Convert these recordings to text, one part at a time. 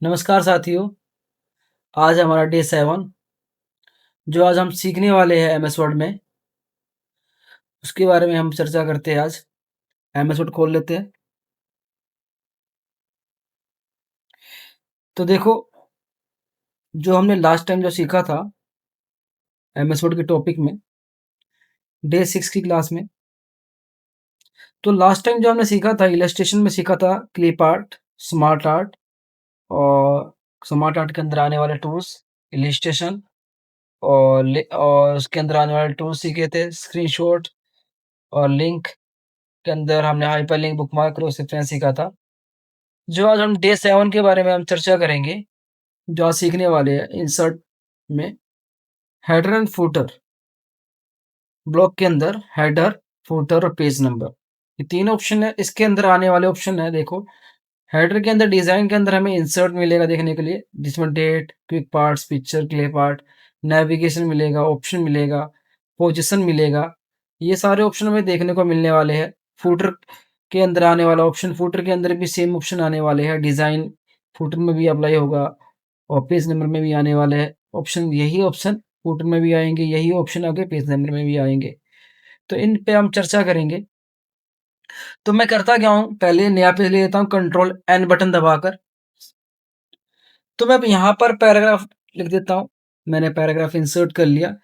नमस्कार साथियों, आज हमारा डे 7 जो आज हम सीखने वाले हैं एमएस वर्ड में, उसके बारे में हम चर्चा करते हैं आज। एमएस वर्ड खोल लेते हैं। तो देखो, जो हमने लास्ट टाइम जो सीखा था एमएस वर्ड के टॉपिक में, डे 6 की क्लास में, तो लास्ट टाइम जो हमने सीखा था इलस्ट्रेशन में सीखा था क्लिप आर्ट, स्मार्ट आर्ट और स्मार्ट आर्ट के अंदर आने वाले टूल्स, इलस्ट्रेशन और उसके अंदर आने वाले टूल्स सीखे थे, स्क्रीनशॉट और लिंक के अंदर हमने हाइपरलिंक, बुकमार्क, क्रॉस रेफरेंस सीखा था। जो आज हम डे 7 के बारे में हम चर्चा करेंगे, जो आज सीखने वाले हैं इंसर्ट में हेडर एंड फुटर ब्लॉक के अंदर हेडर, फुटर और पेज नंबर, ये तीन ऑप्शन है। इसके अंदर आने वाले ऑप्शन है, देखो हेडर के अंदर डिज़ाइन के अंदर हमें इंसर्ट मिलेगा देखने के लिए, जिसमें date, quick parts, picture, clip art, navigation मिलेगा, ऑप्शन मिलेगा, पोजीशन मिलेगा, ये सारे ऑप्शन हमें देखने को मिलने वाले हैं। फुटर के अंदर आने वाला ऑप्शन, फुटर के अंदर भी सेम ऑप्शन आने वाले हैं, डिज़ाइन फुटर में भी अप्लाई होगा और पेज नंबर में भी आने वाले हैं ऑप्शन। यही ऑप्शन फुटर में भी आएंगे, यही ऑप्शन आगे पेज नंबर में भी आएंगे। तो इन पे हम चर्चा करेंगे। तो मैं करता क्या हूँ, पहले नया पेज ले लेता हूँ कंट्रोल एन बटन दबाकर। तो मैं अब यहाँ पर पैराग्राफ लिख देता हूँ। मैंने पैराग्राफ इंसर्ट कर लिया।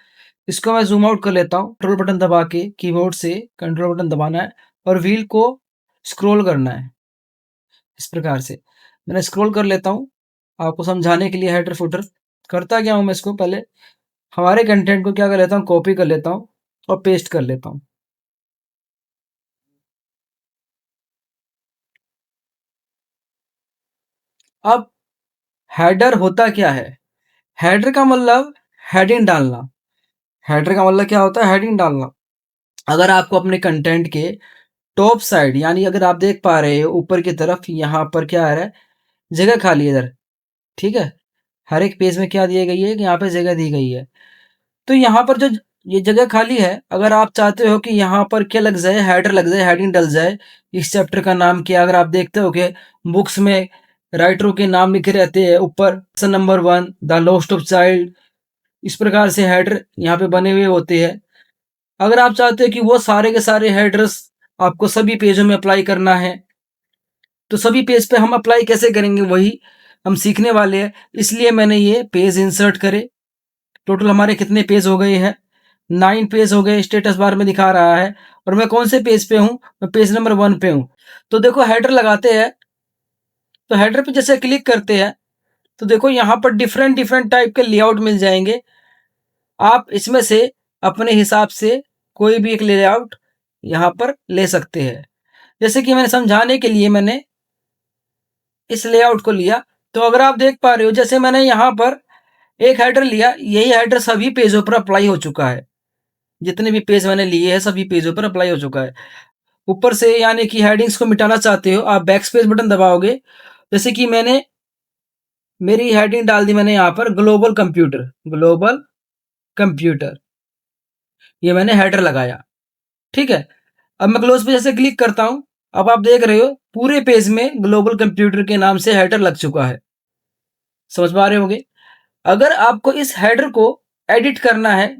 इसको मैं ज़ूम आउट कर लेता हूँ, कंट्रोल बटन दबा के कीबोर्ड से कंट्रोल बटन दबाना है और व्हील को स्क्रॉल करना है। इस प्रकार से मैंने स्क्रॉल कर लेता हूँ आपको समझाने के लिए। हेडर फुटर करता क्या हूँ, मैं इसको पहले हमारे कंटेंट को क्या कर लेता हूँ, कॉपी कर लेता हूँ और पेस्ट कर लेता हूँ। अब हेडर होता क्या है? हेडर का मतलब हेडिंग डालना। हेडर का मतलब क्या होता है? हेडिंग डालना। अगर आपको अपने कंटेंट के टॉप साइड, यानी अगर आप देख पा रहे हो ऊपर की तरफ, यहाँ पर क्या आ रहा है, जगह खाली है इधर, ठीक है। हर एक पेज में क्या दी गई है कि यहाँ पे जगह दी गई है। तो यहाँ पर जो ये जगह खाली है, अगर आप चाहते हो कि यहाँ पर क्या लग जाए, हेडर लग जाए, हेडिंग डल जाए, इस चैप्टर का नाम क्या, अगर आप देखते हो कि बुक्स में राइटरों के नाम लिखे रहते हैं ऊपर, number 1 the lost of child, इस प्रकार से हेडर यहाँ पे बने हुए होते हैं। अगर आप चाहते हो कि वो सारे के सारे हेडर्स आपको सभी पेजों में अप्लाई करना है, तो सभी पेज पे हम अप्लाई कैसे करेंगे, वही हम सीखने वाले हैं। इसलिए मैंने ये पेज इंसर्ट करे। टोटल हमारे कितने पेज हो गए हैं? 9 पेज हो गए, स्टेटस बार में दिखा रहा है। और मैं कौन से पेज पे हूँ? मैं पेज नंबर 1 पे हूँ। तो देखो हेडर लगाते हैं, तो हेडर पे जैसे क्लिक करते हैं तो देखो यहाँ पर डिफरेंट डिफरेंट टाइप के लेआउट मिल जाएंगे। आप इसमें से अपने हिसाब से कोई भी एक लेआउट यहाँ पर ले सकते हैं। जैसे कि मैंने समझाने के लिए मैंने इस लेआउट को लिया। तो अगर आप देख पा रहे हो, जैसे मैंने यहाँ पर एक हेडर लिया, यही हेडर सभी पेजों पर अप्लाई हो चुका है। जितने भी पेज मैंने लिए हैं सभी पेजों पर अप्लाई हो चुका है। ऊपर से यानी कि हेडिंग्स को मिटाना चाहते हो, आप बैक स्पेस बटन दबाओगे। जैसे कि मैंने मेरी हेडिंग डाल दी, मैंने यहाँ पर ग्लोबल कंप्यूटर, ग्लोबल कंप्यूटर, ये मैंने हेडर लगाया, ठीक है। अब मैं क्लोज पे जैसे क्लिक करता हूँ, अब आप देख रहे हो पूरे पेज में ग्लोबल कंप्यूटर के नाम से हेडर लग चुका है। समझ पा रहे होगे? अगर आपको इस हेडर को एडिट करना है,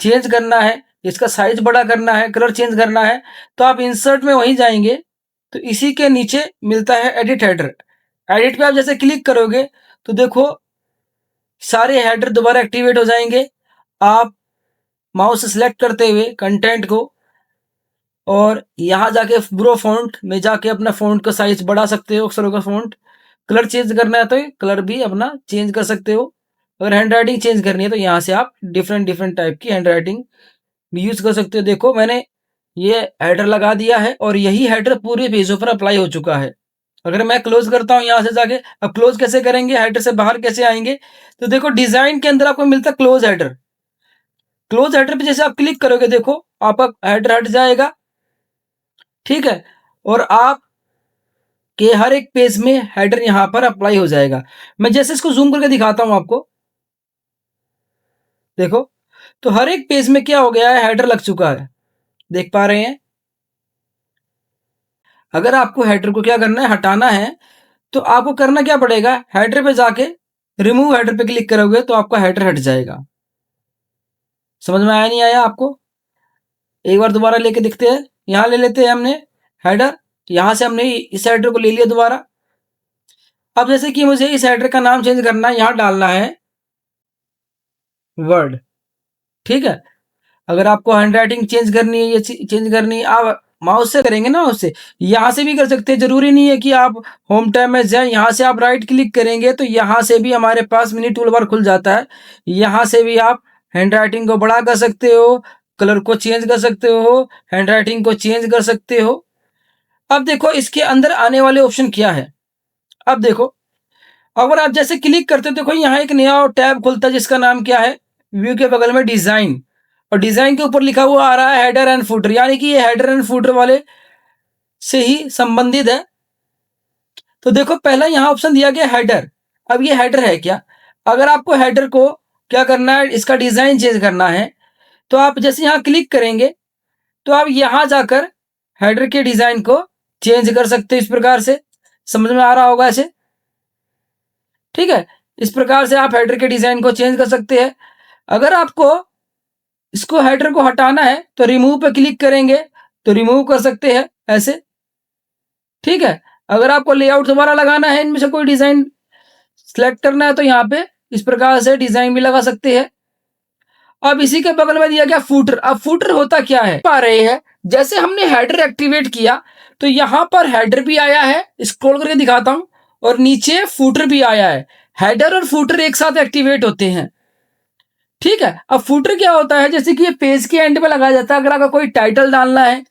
चेंज करना है, इसका साइज बड़ा करना है, कलर चेंज करना है, तो आप इंसर्ट में वहीं जाएंगे। तो इसी के नीचे मिलता है एडिट हेडर। एडिट पे आप जैसे क्लिक करोगे तो देखो सारे हेडर दोबारा एक्टिवेट हो जाएंगे। आप माउस से सिलेक्ट करते हुए कंटेंट को और यहाँ जाके ब्रो फॉन्ट में जाके अपना फॉन्ट का साइज बढ़ा सकते हो, अक्षरों का फॉन्ट। कलर चेंज करना है तो कलर भी अपना चेंज कर सकते हो। अगर हैंड राइटिंग चेंज करनी है तो यहाँ से आप डिफरेंट डिफरेंट टाइप की हैंड राइटिंग भी यूज कर सकते हो। देखो मैंने ये हेडर लगा दिया है और यही हेडर पूरे पेजों पर अप्लाई हो चुका है। अगर मैं क्लोज करता हूँ यहाँ से जाके, अब क्लोज कैसे करेंगे, हेडर से बाहर कैसे आएंगे? तो देखो डिजाइन के अंदर आपको मिलता है क्लोज हेडर। क्लोज हेडर पे जैसे आप क्लिक करोगे देखो आपका हेडर हट जाएगा, ठीक है। और आप के हर एक पेज में हेडर यहाँ पर अप्लाई हो जाएगा। मैं जैसे इसको जूम करके दिखाता हूँ आपको, देखो तो हर एक पेज में क्या हो गया है, हेडर लग चुका है। देख पा रहे हैं? अगर आपको हेडर को क्या करना है, हटाना है, तो आपको करना क्या पड़ेगा, हेडर पे जाके रिमूव हेडर पे क्लिक करोगे तो आपका हेडर हट जाएगा। समझ में आया नहीं आया आपको? एक बार दोबारा लेके दिखते हैं। यहाँ ले लेते हैं हमने हेडर, यहाँ से हमने इस हेडर को ले लिया दोबारा। अब जैसे कि मुझे इस हेडर का नाम चेंज करना है, यहाँ डालना है वर्ड, ठीक है। अगर आपको हैंडराइटिंग चेंज करनी है, ये चेंज करनी है, आप माउस से करेंगे ना, उससे यहाँ से भी कर सकते हैं। जरूरी नहीं है कि आप होम टैब में जाएं, यहाँ से आप राइट क्लिक करेंगे तो यहाँ से भी हमारे पास मिनी टूल बार खुल जाता है। यहाँ से भी आप हैंडराइटिंग को बड़ा कर सकते हो, कलर को चेंज कर सकते हो, हैंडराइटिंग को चेंज कर सकते हो। अब देखो इसके अंदर आने वाले ऑप्शन क्या है। अब देखो, अगर आप जैसे क्लिक करते हो, देखो यहाँ एक नया टैब खुलता है जिसका नाम क्या है, व्यू के बगल में डिजाइन, और डिजाइन के ऊपर लिखा हुआ आ रहा है हेडर एंड फुटर, यानी कि ये हेडर एंड फुटर वाले से ही संबंधित है। तो देखो पहला यहाँ ऑप्शन दिया गया हेडर। अब ये हेडर है क्या? अगर आपको हेडर को क्या करना है, इसका डिजाइन चेंज करना है, तो आप जैसे यहाँ क्लिक करेंगे तो आप यहाँ जाकर हेडर के डिजाइन को चेंज कर सकते हो। इस प्रकार से समझ में आ रहा होगा ऐसे, ठीक है। इस प्रकार से आप हेडर के डिजाइन को चेंज कर सकते हैं। अगर आपको इसको हेडर को हटाना है तो रिमूव पे क्लिक करेंगे तो रिमूव कर सकते हैं ऐसे, ठीक है। अगर आपको लेआउट दोबारा लगाना है, इनमें से कोई डिजाइन सिलेक्ट करना है, तो यहाँ पे इस प्रकार से डिजाइन भी लगा सकते हैं। अब इसी के बगल में दिया गया फुटर। अब फुटर होता क्या है, पा रहे हैं जैसे हमने हेडर एक्टिवेट किया तो यहाँ पर हेडर भी आया है, स्क्रॉल करके दिखाता हूं, और नीचे फुटर भी आया है। हेडर और फुटर एक साथ एक्टिवेट होते हैं, ठीक है। अब फुटर क्या होता है, जैसे कि ये पेज के एंड पे लगाया जाता है। अगर आपका कोई टाइटल डालना है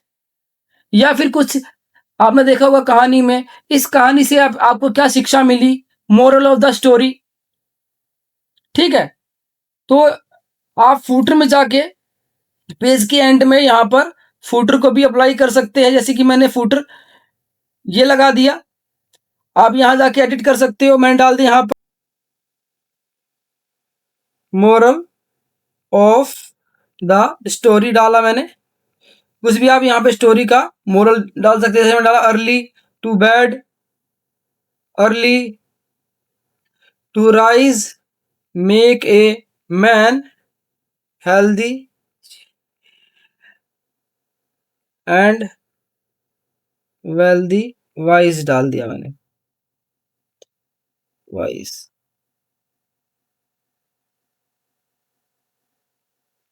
या फिर कुछ आपने देखा होगा कहानी में, इस कहानी से आपको क्या शिक्षा मिली, मोरल ऑफ द स्टोरी, ठीक है। तो आप फुटर में जाके पेज के एंड में यहाँ पर फुटर को भी अप्लाई कर सकते हैं। जैसे कि मैंने फुटर ये लगा दिया, आप यहाँ जाके एडिट कर सकते हो। मैंने डाल दिया यहाँ पर मोरल ऑफ द स्टोरी डाला मैंने। कुछ भी आप यहाँ पे स्टोरी का मोरल डाल सकते हैं। जैसे मैंने डाला early to bed, early to rise make a man healthy and wealthy, wise डाल दिया मैंने, वाइज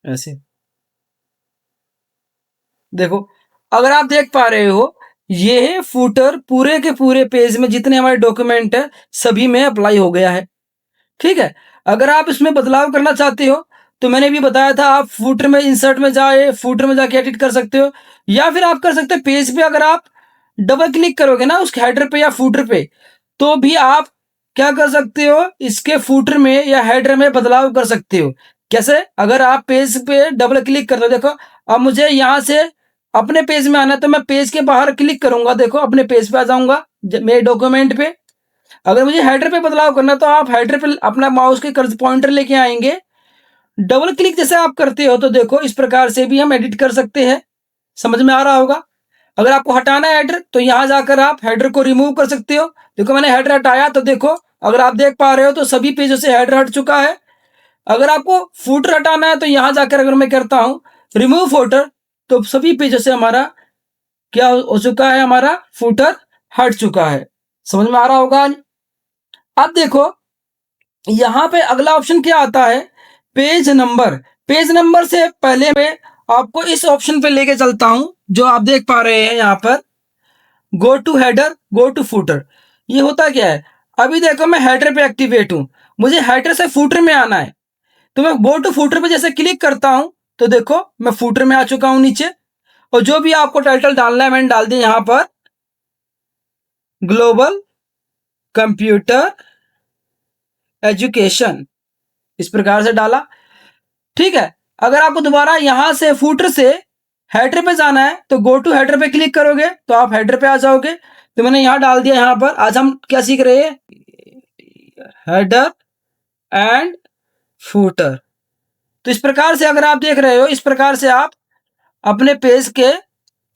ऐसे। देखो अगर आप देख पा रहे हो, ये फुटर पूरे के पूरे पेज में जितने हमारे डॉक्यूमेंट है सभी में अप्लाई हो गया है, ठीक है। अगर आप इसमें बदलाव करना चाहते हो तो मैंने भी बताया था, आप फुटर में इंसर्ट में जाए, फुटर में जाके एडिट कर सकते हो, या फिर आप कर सकते हो पेज पे अगर आप डबल क्लिक करोगे ना उस हेडर पे या फुटर पे, तो भी आप क्या कर सकते हो, इसके फुटर में या हेडर में बदलाव कर सकते हो। कैसे? अगर आप पेज पे डबल क्लिक कर दो, देखो अब मुझे यहाँ से अपने पेज में आना है तो मैं पेज के बाहर क्लिक करूंगा, देखो अपने पेज पे आ जाऊंगा मेरे डॉक्यूमेंट पे। अगर मुझे हेडर पे बदलाव करना है तो आप हेडर पे अपना माउस के कर्सर पॉइंटर लेके आएंगे, डबल क्लिक जैसे आप करते हो तो देखो इस प्रकार से भी हम एडिट कर सकते हैं। समझ में आ रहा होगा। अगर आपको हटाना है हेडर तो यहाँ जाकर आप हेडर को रिमूव कर सकते हो। देखो मैंने हेडर हटाया तो देखो, अगर आप देख पा रहे हो तो सभी पेजों से हेडर हट चुका है। अगर आपको फुटर हटाना है तो यहाँ जाकर अगर मैं करता हूँ रिमूव फुटर, तो सभी पेजों से हमारा क्या हो चुका है, हमारा फुटर हट चुका है। समझ में आ रहा होगा। अब देखो यहाँ पे अगला ऑप्शन क्या आता है, पेज नंबर। पेज नंबर से पहले मैं आपको इस ऑप्शन पे लेके चलता हूं जो आप देख पा रहे हैं यहाँ पर, go to header, go to footer. ये होता क्या है, अभी देखो मैं हेडर पे एक्टिवेट हूं, मुझे हेडर से फुटर में आना है, तो मैं गो टू फुटर पे जैसे क्लिक करता हूं तो देखो मैं फुटर में आ चुका हूं नीचे। और जो भी आपको टाइटल डालना है मैंने डाल दिया यहाँ पर, ग्लोबल कंप्यूटर एजुकेशन, इस प्रकार से डाला, ठीक है। अगर आपको दोबारा यहां से फुटर से हेडर पे जाना है तो गो टू हेडर पे क्लिक करोगे तो आप हेडर पे आ जाओगे। तो मैंने यहां डाल दिया। यहां पर आज हम क्या सीख रहे हैं, हेडर एंड फुटर। तो इस प्रकार से अगर आप देख रहे हो, इस प्रकार से आप अपने पेज के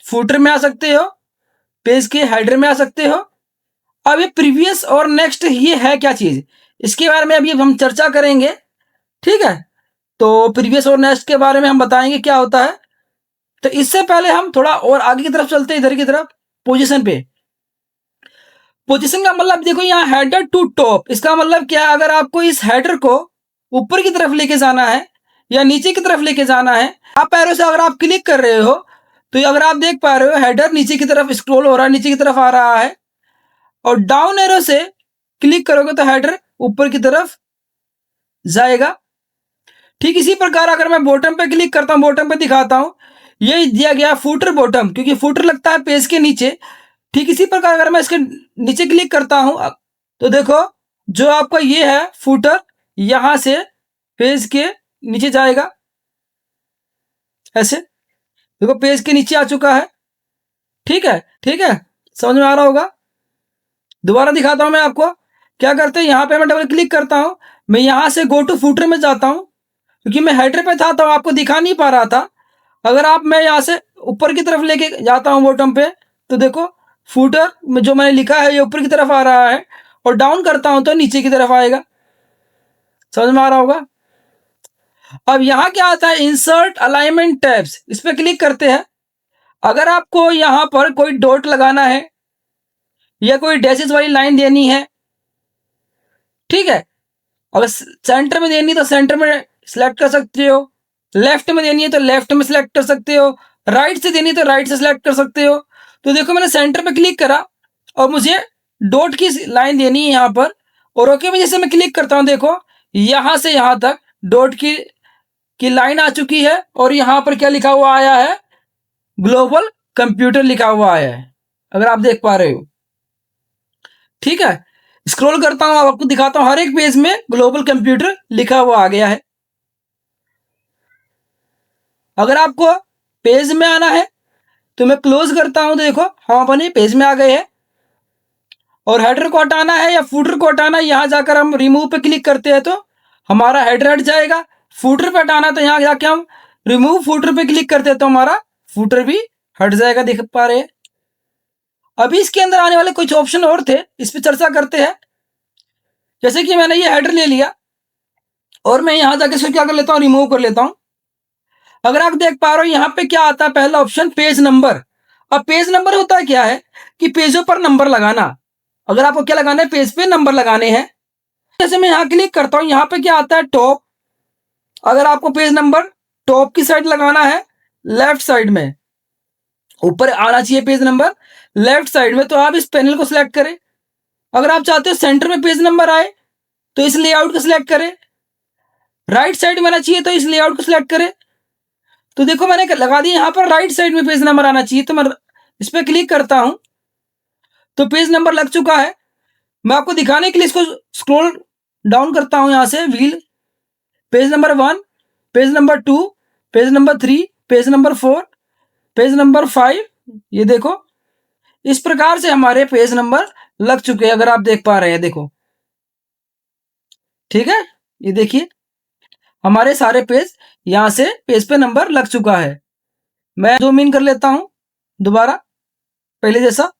फुटर में आ सकते हो, पेज के हेडर में आ सकते हो, अब ये प्रीवियस और नेक्स्ट ये है क्या चीज, इसके बारे में अभी हम चर्चा करेंगे। ठीक है, तो प्रीवियस और नेक्स्ट के बारे में हम बताएंगे क्या होता है। तो इससे पहले हम थोड़ा और आगे की तरफ चलते हैं, इधर की तरफ पोजीशन पे। पोजीशन का मतलब देखो यहाँ हेडर टू टॉप, इसका मतलब क्या है, अगर आपको इस हेडर को ऊपर की तरफ लेके जाना है या नीचे की तरफ लेके जाना है, आप एरो से अगर आप क्लिक कर रहे हो तो अगर आप देख पा रहे हो हेडर नीचे की तरफ स्क्रॉल हो रहा है, नीचे की तरफ आ रहा है, और डाउन एरो से क्लिक करोगे तो हेडर ऊपर की तरफ जाएगा। ठीक इसी प्रकार अगर मैं बॉटम पे क्लिक करता हूं, बॉटम पे दिखाता हूं, ये दिया गया फुटर बॉटम, क्योंकि फुटर लगता है पेज के नीचे। ठीक इसी प्रकार अगर मैं इसके नीचे क्लिक करता हूं तो देखो जो आपका ये है फुटर, यहां से पेज के नीचे जाएगा, ऐसे देखो पेज के नीचे आ चुका है। ठीक है, ठीक है, समझ में आ रहा होगा। दोबारा दिखाता हूं मैं आपको क्या करते हैं। यहां पे मैं डबल क्लिक करता हूं, मैं यहां से गो टू फुटर में जाता हूं, क्योंकि मैं हेडर पे था तो आपको दिखा नहीं पा रहा था। अगर आप मैं यहाँ से ऊपर की तरफ लेके जाता हूँ बॉटम पे, तो देखो फुटर में जो मैंने लिखा है ये ऊपर की तरफ आ रहा है, और डाउन करता हूं तो नीचे की तरफ आएगा। समझ में आ रहा होगा। अब यहाँ क्या आता है, इंसर्ट अलाइनमेंट टैब्स, इस पर क्लिक करते हैं। अगर आपको यहाँ पर कोई डॉट लगाना है या कोई डैशेस वाली लाइन देनी है, ठीक है, अगर सेंटर में देनी तो सेंटर में सिलेक्ट कर सकते हो, लेफ्ट में देनी है तो लेफ्ट में सिलेक्ट कर सकते हो, राइट से देनी है तो राइट से सिलेक्ट कर सकते हो। तो देखो मैंने सेंटर पे क्लिक करा और मुझे डॉट की लाइन देनी है यहाँ पर, और ओके में जैसे मैं क्लिक करता हूँ देखो यहां से यहां तक डॉट की लाइन आ चुकी है, और यहां पर क्या लिखा हुआ आया है, ग्लोबल कंप्यूटर लिखा हुआ आया है, अगर आप देख पा रहे हो। ठीक है, स्क्रॉल करता हूं, आपको दिखाता हूं, हर एक पेज में ग्लोबल कंप्यूटर लिखा हुआ आ गया है। अगर आपको पेज में आना है तो मैं क्लोज करता हूं, तो देखो हम अपने पेज में आ गए हैं। और हेडर को हटाना है या फुटर को हटाना है, यहां जाकर हम रिमूव पे क्लिक करते हैं तो हमारा हेडर हट जाएगा। फुटर पे हटाना तो यहां जाके हम रिमूव फुटर पे क्लिक करते हैं तो हमारा फुटर भी हट जाएगा, देख पा रहे हैं। अभी इसके अंदर आने वाले कुछ ऑप्शन और थे, इस पर चर्चा करते हैं। जैसे कि मैंने ये हेडर ले लिया और मैं यहां जाके इसको क्या कर लेता हूं, रिमूव कर लेता हूं। अगर आप देख पा रहे हो यहाँ पे क्या आता है, पहला ऑप्शन पेज नंबर। अब पेज नंबर होता है क्या है कि पेजों पर नंबर लगाना। अगर आपको क्या लगाना है, पेज पे नंबर लगाने हैं। जैसे मैं यहाँ क्लिक करता हूँ, यहाँ पे क्या आता है, टॉप। अगर आपको पेज नंबर टॉप की साइड लगाना है, लेफ्ट साइड में ऊपर आना चाहिए पेज नंबर लेफ्ट साइड में, तो आप इस पैनल को सिलेक्ट करें। अगर आप चाहते हो सेंटर में पेज नंबर आए तो इस लेआउट को सिलेक्ट करें। राइट साइड में आना चाहिए तो इस लेआउट को सिलेक्ट करें। तो देखो मैंने लगा दिया यहाँ पर राइट साइड में पेज नंबर आना चाहिए, तो मैं इस पर क्लिक करता हूं तो पेज नंबर लग चुका है। मैं आपको दिखाने के लिए इसको स्क्रॉल डाउन करता हूं, यहां से wheel, page number 1, page number 2, page number 3, page number 4, page number 5। ये देखो इस प्रकार से हमारे पेज नंबर लग चुके हैं, अगर आप देख पा रहे हैं, देखो ठीक है। ये देखिए हमारे सारे पेज यहां से पेज पे नंबर लग चुका है। मैं जूम इन कर लेता हूं दोबारा पहले जैसा।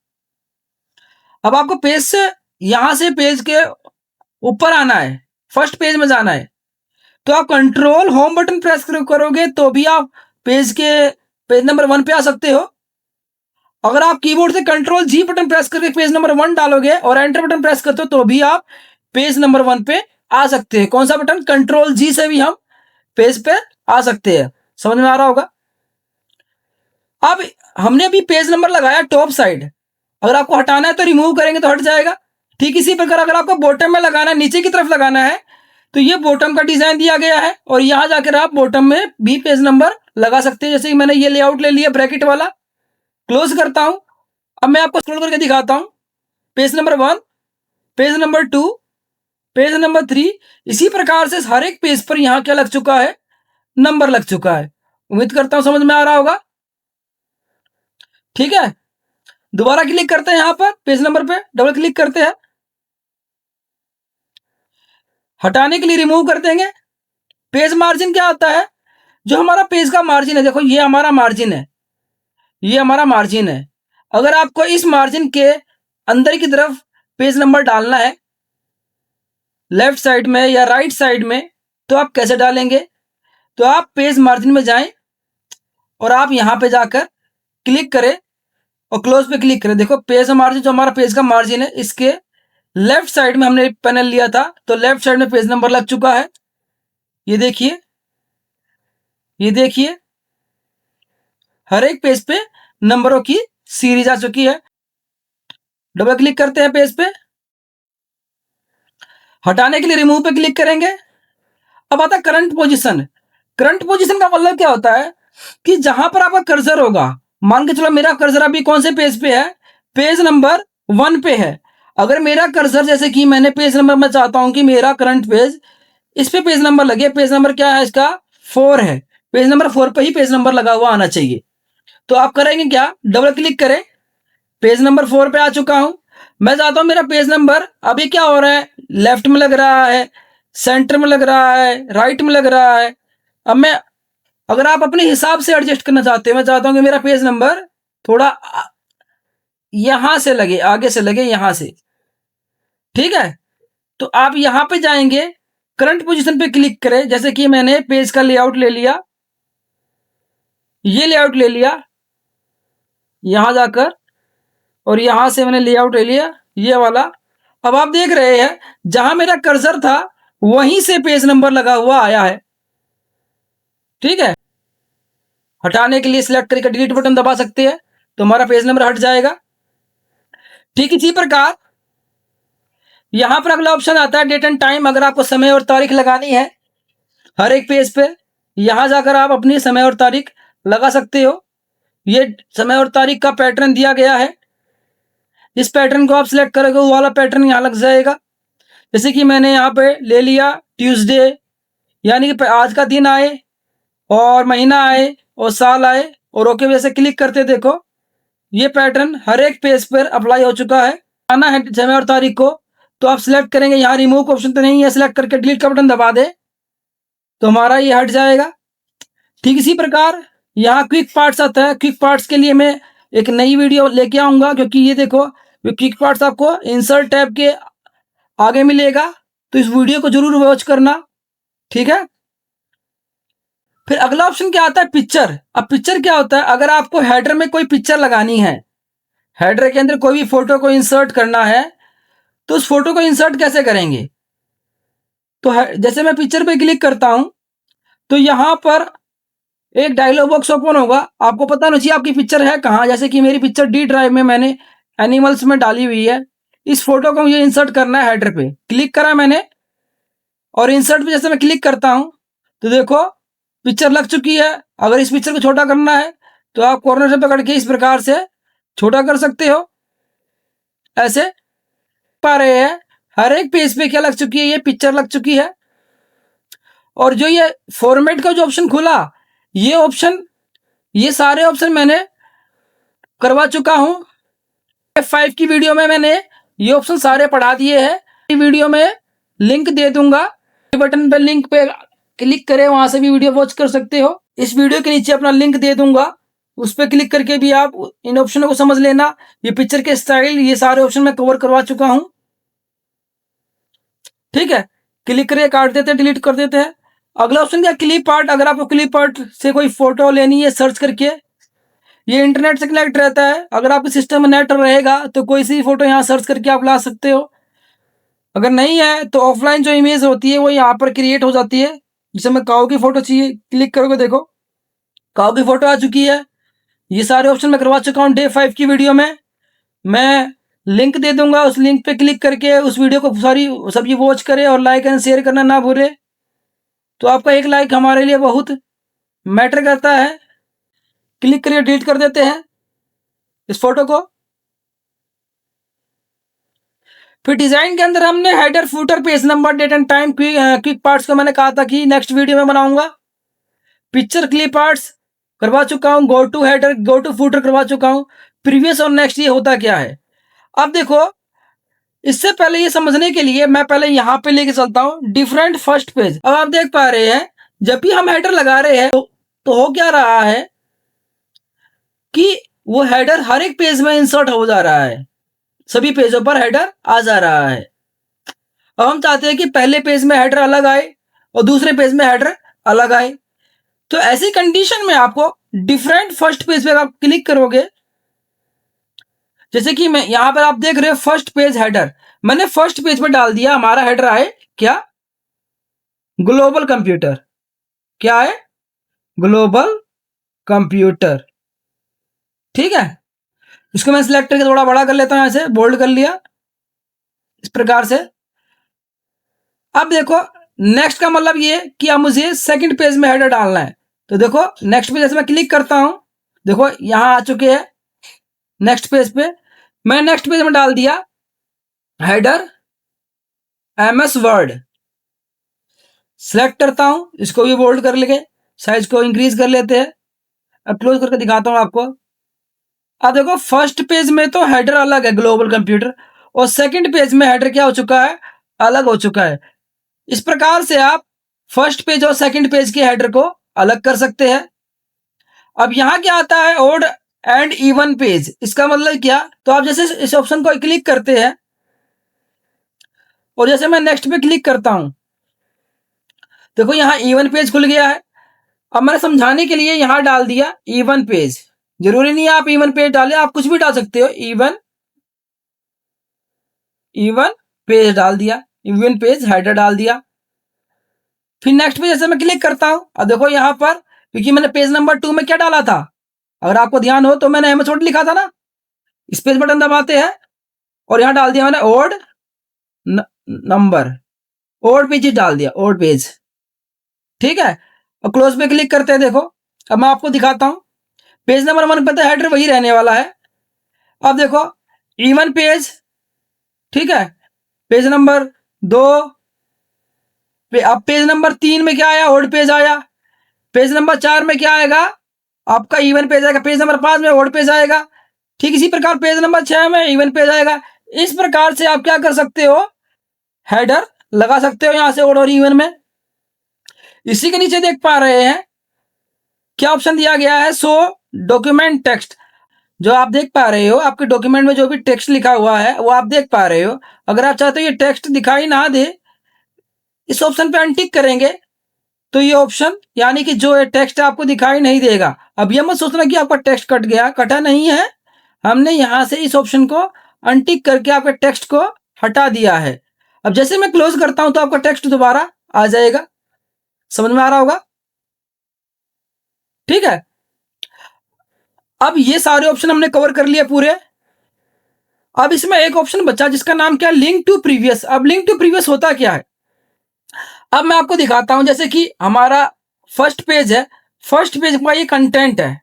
अब आपको पेज से यहां से पेज के ऊपर आना है, फर्स्ट पेज में जाना है, तो आप कंट्रोल होम बटन प्रेस करोगे तो भी आप पेज नंबर 1 पे आ सकते हो। अगर आप कीबोर्ड से कंट्रोल जी बटन प्रेस करके पेज नंबर 1 डालोगे और एंटर बटन प्रेस करते हो तो भी आप पेज नंबर 1 पे आ सकते हैं। कौन सा बटन, कंट्रोल जी से भी हम पेज पे आ सकते हैं। समझ में आ रहा होगा। अब हमने अभी पेज नंबर लगाया टॉप साइड, अगर आपको हटाना है तो रिमूव करेंगे तो हट जाएगा। ठीक इसी प्रकार अगर आपको बॉटम में लगाना है, नीचे की तरफ लगाना है, तो ये बॉटम का डिजाइन दिया गया है और यहां जाकर आप बॉटम में भी पेज नंबर लगा सकते हैं। जैसे कि मैंने ये लेआउट ले लिया ब्रैकेट वाला, क्लोज करता हूं। अब मैं आपको स्क्रॉल करके दिखाता हूं, page number 1, page number 2, page number 3। इसी प्रकार से हर एक पेज पर यहां क्या लग चुका है, नंबर लग चुका है। उम्मीद करता हूं समझ में आ रहा होगा। ठीक है, दोबारा क्लिक करते हैं, यहां पर पेज नंबर पे डबल क्लिक करते हैं, हटाने के लिए रिमूव कर देंगे। पेज मार्जिन क्या होता है, जो हमारा पेज का मार्जिन है, देखो ये हमारा मार्जिन है, ये हमारा मार्जिन है। अगर आपको इस मार्जिन के अंदर की तरफ पेज नंबर डालना है लेफ्ट साइड में या राइट साइड में, तो आप कैसे डालेंगे? तो आप पेज मार्जिन में जाएं और आप यहां पे जाकर क्लिक करें और क्लोज पे क्लिक करें। देखो पेज का मार्जिन, जो हमारा पेज का मार्जिन है, इसके लेफ्ट साइड में हमने पैनल लिया था, तो लेफ्ट साइड में पेज नंबर लग चुका है। ये देखिए, ये देखिए, हर एक पेज पे नंबरों की सीरीज आ चुकी है। डबल क्लिक करते हैं पेज पे, हटाने के लिए रिमूव पे क्लिक करेंगे। अब आता है करंट पोजीशन। करंट पोजीशन का मतलब क्या होता है कि जहां पर आपका कर्सर होगा, मान के चलो मेरा कर्सर अभी कौन से पेज पे है, पेज नंबर 1 पे है। अगर मेरा कर्सर, जैसे कि मैंने पेज नंबर, मैं चाहता हूं कि मेरा करंट पेज इस पे पेज नंबर लगे, पेज नंबर क्या है इसका, 4 है, पेज नंबर 4 पे ही पेज नंबर लगा हुआ आना चाहिए। तो आप करेंगे क्या, डबल क्लिक करें, पेज नंबर 4 पे आ चुका हूं। मैं चाहता हूं मेरा पेज नंबर अभी क्या हो रहा है, लेफ्ट में लग रहा है, सेंटर में लग रहा है, राइट में लग रहा है। अब मैं, अगर आप अपने हिसाब से एडजस्ट करना चाहते हैं, मैं चाहता हूं कि मेरा पेज नंबर थोड़ा यहां से लगे, आगे से लगे, यहां से, ठीक है। तो आप यहां पे जाएंगे, करंट पोजीशन पे क्लिक करें। जैसे कि मैंने पेज का लेआउट ले लिया, ये लेआउट ले लिया, यहां जाकर, और यहां से मैंने लेआउट ले लिया ये वाला। अब आप देख रहे हैं जहां मेरा कर्सर था वहीं से पेज नंबर लगा हुआ आया है, ठीक है। हटाने के लिए सिलेक्ट करके डिलीट बटन दबा सकते हैं, तो हमारा पेज नंबर हट जाएगा। ठीक इसी प्रकार यहां पर अगला ऑप्शन आता है डेट एंड टाइम। अगर आपको समय और तारीख लगानी है हर एक पेज पे, यहां जाकर आप अपनी समय और तारीख लगा सकते हो। ये समय और तारीख का पैटर्न दिया गया है, इस पैटर्न को आप सिलेक्ट करोगे वो वाला पैटर्न यहाँ लग जाएगा। जैसे कि मैंने यहाँ पे ले लिया ट्यूसडे, यानी कि आज का दिन आए और महीना आए और साल आए, और ओके वैसे क्लिक करते देखो ये पैटर्न हर एक पेज पर अप्लाई हो चुका है। आना है समय और तारीख को, तो आप सिलेक्ट करेंगे, यहाँ रिमूव का ऑप्शन तो नहीं है, सिलेक्ट करके डिलीट का बटन दबा दे तो हमारा ये हट जाएगा। ठीक इसी प्रकार यहाँ क्विक पार्ट्स आता है। क्विक पार्ट्स के लिए मैं एक नई वीडियो लेके आऊंगा, क्योंकि ये देखो क्विक पार्ट्स आपको इंसर्ट टैब के आगे मिलेगा, तो इस वीडियो को जरूर वॉच करना, ठीक है। फिर अगला ऑप्शन क्या आता है, पिक्चर। अब पिक्चर क्या होता है, अगर आपको हेडर में कोई पिक्चर लगानी है, हेडर के अंदर कोई भी फोटो को इंसर्ट करना है, तो उस फोटो को इंसर्ट कैसे करेंगे? तो जैसे मैं पिक्चर पे क्लिक करता हूं तो यहां पर एक डायलॉग बॉक्स ओपन होगा। आपको पता नहीं चाहिए आपकी पिक्चर है कहां, जैसे कि मेरी पिक्चर डी ड्राइव में मैंने एनिमल्स में डाली हुई है। इस फोटो को मुझे इंसर्ट करना है, हेडर पे क्लिक करा मैंने, और इंसर्ट पे जैसे मैं क्लिक करता हूं तो देखो पिक्चर लग चुकी है। अगर इस पिक्चर को छोटा करना है तो आप कॉर्नर से पकड़ के इस प्रकार से छोटा कर सकते हो, ऐसे पा रहे हैं। हर एक पेज पे क्या लग चुकी है, ये पिक्चर लग चुकी है। और जो ये फॉर्मेट का जो ऑप्शन खुला, ये ऑप्शन, ये सारे ऑप्शन मैंने करवा चुका हूं। F5 की वीडियो में मैंने ये ऑप्शन सारे पढ़ा दिए हैं। वीडियो में लिंक दे दूंगा, बटन पे लिंक पे क्लिक करें, वहां से भी वीडियो वॉच कर सकते हो। इस वीडियो के नीचे अपना लिंक दे दूंगा, उस पर क्लिक करके भी आप इन ऑप्शनों को समझ लेना। ये पिक्चर के स्टाइल, ये सारे ऑप्शन मैं कवर करवा चुका हूं, ठीक है। क्लिक करके काट देते हैं, डिलीट कर देते हैं। अगला ऑप्शन क्या, क्लिप आर्ट। अगर आपको क्लिप आर्ट से कोई फोटो लेनी है सर्च करके, ये इंटरनेट से कनेक्ट रहता है। अगर आपके सिस्टम में नेट रहेगा तो कोई सी फोटो यहाँ सर्च करके आप ला सकते हो। अगर नहीं है तो ऑफलाइन जो इमेज होती है वो यहाँ पर क्रिएट हो जाती है। जैसे मैं काऊ की फोटो चाहिए, क्लिक करोगे देखो काऊ की फोटो आ चुकी है। ये सारे ऑप्शन मैं करवा चुका हूँ Day 5 की वीडियो में। मैं लिंक दे दूंगा, उस लिंक पे क्लिक करके उस वीडियो को सारी सभी वॉच करें और लाइक एंड शेयर करना ना भूले। तो आपका एक लाइक हमारे लिए बहुत मैटर करता है। क्लिक करिए, डिलीट कर देते हैं इस फोटो को। फिर डिजाइन के अंदर हमने header, footer, page number, date and time, quick parts को मैंने कहा था कि नेक्स्ट वीडियो में बनाऊंगा। पिक्चर क्लिप पार्ट्स करवा चुका हूं, go to header, go to footer करवा चुका हूं। प्रीवियस और नेक्स्ट ये होता क्या है, अब देखो इससे पहले ये समझने के लिए मैं पहले यहां पे लेके चलता हूं डिफरेंट फर्स्ट पेज। अब आप देख पा रहे हैं जब भी हम हेडर लगा रहे हैं तो हो क्या रहा है कि वो हेडर हर एक पेज में इंसर्ट हो जा रहा है। सभी पेजों पर हेडर आ जा रहा है। अब हम चाहते हैं कि पहले पेज में हेडर अलग आए और दूसरे पेज में हेडर अलग आए। तो ऐसी कंडीशन में आपको डिफरेंट फर्स्ट पेज पे आप क्लिक करोगे, जैसे कि मैं यहां पर आप देख रहे हो फर्स्ट पेज हेडर, मैंने फर्स्ट पेज पर डाल दिया, हमारा हेडर आए क्या, ग्लोबल कंप्यूटर। क्या है, ग्लोबल कंप्यूटर। ठीक है, इसको मैं सिलेक्ट करके थोड़ा बड़ा कर लेता हूं, ऐसे बोल्ड कर लिया इस प्रकार से। अब देखो नेक्स्ट का मतलब ये कि अब मुझे सेकंड पेज में हेडर डालना है। तो देखो नेक्स्ट पे जैसे मैं क्लिक करता हूं, देखो यहां आ चुके हैं नेक्स्ट पेज पे। मैं नेक्स्ट पेज में डाल दिया हेडर एमएस वर्ड। सिलेक्ट करता हूं, इसको भी बोल्ड कर लेंगे, साइज को इंक्रीज कर लेते हैं। अब क्लोज करके दिखाता हूं आपको। अब देखो फर्स्ट पेज में तो हेडर अलग है ग्लोबल कंप्यूटर, और सेकंड पेज में हेडर क्या हो चुका है, अलग हो चुका है। इस प्रकार से आप फर्स्ट पेज और सेकंड पेज के हेडर को अलग कर सकते हैं। अब यहां क्या आता है, ओड एंड इवन पेज। इसका मतलब क्या, तो आप जैसे इस ऑप्शन को क्लिक करते हैं और जैसे मैं नेक्स्ट पे क्लिक करता हूं, देखो यहां इवन पेज खुल गया है। अब मैंने समझाने के लिए यहां डाल दिया इवन पेज। जरूरी नहीं है आप इवन पेज डालें, आप कुछ भी डाल सकते हो। इवन इवन पेज डाल दिया, इवन पेज हेडर डाल दिया। फिर नेक्स्ट पे जैसे मैं क्लिक करता हूं, अब देखो यहां पर, क्योंकि मैंने पेज नंबर 2 में क्या डाला था, अगर आपको ध्यान हो तो मैंने एमएस लिखा था ना। स्पेस बटन दबाते हैं और यहां डाल दिया मैंने ओड नंबर, ओड पेज डाल दिया, ओड पेज। ठीक है, और क्लोज पे क्लिक करते हैं। देखो अब मैं आपको दिखाता हूं, पेज नंबर 1 पे तो हेडर वही रहने वाला है। अब देखो इवन पेज, ठीक है, पेज नंबर 2 अब पेज नंबर 3 में क्या आया, ओड पेज आया। पेज नंबर 4 में क्या आएगा, आपका इवन पेज आएगा। पेज नंबर 5 में ओड पेज आएगा। ठीक इसी प्रकार पेज नंबर 6 में इवन पेज आएगा। इस प्रकार से आप क्या कर सकते हो, हेडर लगा सकते हो यहां से ओड और इवन में। इसी के नीचे देख पा रहे हैं क्या ऑप्शन दिया गया है, शो डॉक्यूमेंट टेक्स्ट। जो आप देख पा रहे हो आपके डॉक्यूमेंट में जो भी टेक्स्ट लिखा हुआ है वो आप देख पा रहे हो। अगर आप चाहते हो ये टेक्स्ट दिखाई ना दे, इस ऑप्शन पे अनटिक करेंगे तो ये ऑप्शन यानी कि जो टेक्स्ट आपको दिखाई नहीं देगा। अब ये मत सोचना कि आपका टेक्स्ट कट गया, कटा नहीं है। हमने यहां से इस ऑप्शन को अनटिक करके आपके टेक्स्ट को हटा दिया है। अब जैसे मैं क्लोज करता हूं तो आपका टेक्स्ट दोबारा आ जाएगा। समझ में आ रहा होगा, ठीक है। अब ये सारे ऑप्शन हमने कवर कर लिए पूरे। अब इसमें एक ऑप्शन बचा जिसका नाम क्या है, लिंक टू प्रीवियस। अब लिंक टू प्रीवियस होता क्या है, अब मैं आपको दिखाता हूं। जैसे कि हमारा फर्स्ट पेज है, फर्स्ट पेज का ये कंटेंट है।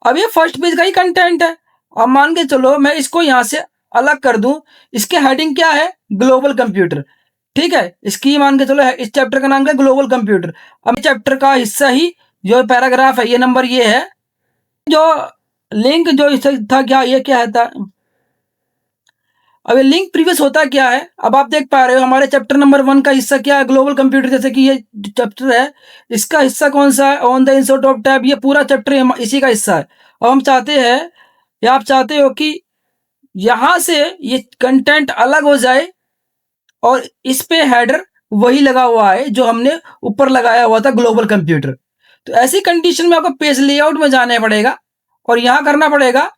अब ये फर्स्ट पेज का ही कंटेंट है। अब मान के चलो मैं इसको यहां से अलग कर दूं, इसके हेडिंग क्या है, ग्लोबल कंप्यूटर। ठीक है, इसकी मान के चलो इस चैप्टर का नाम क्या है, ग्लोबल कंप्यूटर। अब चैप्टर का हिस्सा ही जो पैराग्राफ है, ये नंबर ये है। जो लिंक जो इससे था क्या, ये क्या है था, अब ये लिंक प्रीवियस होता क्या है। अब आप देख पा रहे हो हमारे चैप्टर नंबर 1 का हिस्सा क्या है, ग्लोबल कंप्यूटर। जैसे कि ये चैप्टर है, इसका हिस्सा कौन सा है, on the insert of tab. ये पूरा चैप्टर इसी का हिस्सा है। अब हम चाहते हैं या आप चाहते हो कि यहां से ये कंटेंट अलग हो जाए और इस पे हेडर वही लगा हुआ है जो हमने ऊपर लगाया हुआ था, ग्लोबल कंप्यूटर। तो ऐसी कंडीशन में आपको पेज लेआउट में जाना पड़ेगा और यहां करना पड़ेगा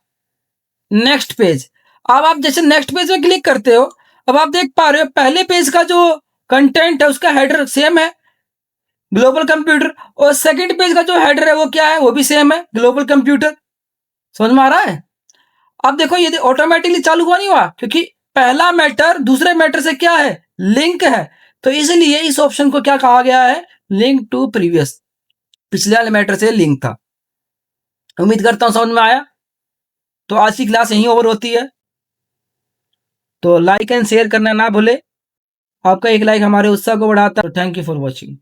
नेक्स्ट पेज। अब आप जैसे नेक्स्ट पेज में क्लिक करते हो, अब आप देख पा रहे हो पहले पेज का जो कंटेंट है उसका हेडर सेम है, ग्लोबल कंप्यूटर। और सेकंड पेज का जो हेडर है वो क्या है, वो भी सेम है, ग्लोबल कंप्यूटर। समझ में आ रहा है। अब देखो ये ऑटोमेटिकली चालू हुआ नहीं हुआ, क्योंकि पहला मैटर दूसरे मैटर से क्या है, लिंक है। तो इसलिए इस ऑप्शन को क्या कहा गया है, लिंक टू प्रीवियस। पिछले वाले मैटर से लिंक था। उम्मीद करता हूं समझ में आया। तो आज की क्लास यहीं ओवर होती है। तो लाइक एंड शेयर करना ना भूले, आपका एक लाइक हमारे उत्साह को बढ़ाता है। Thank you for watching.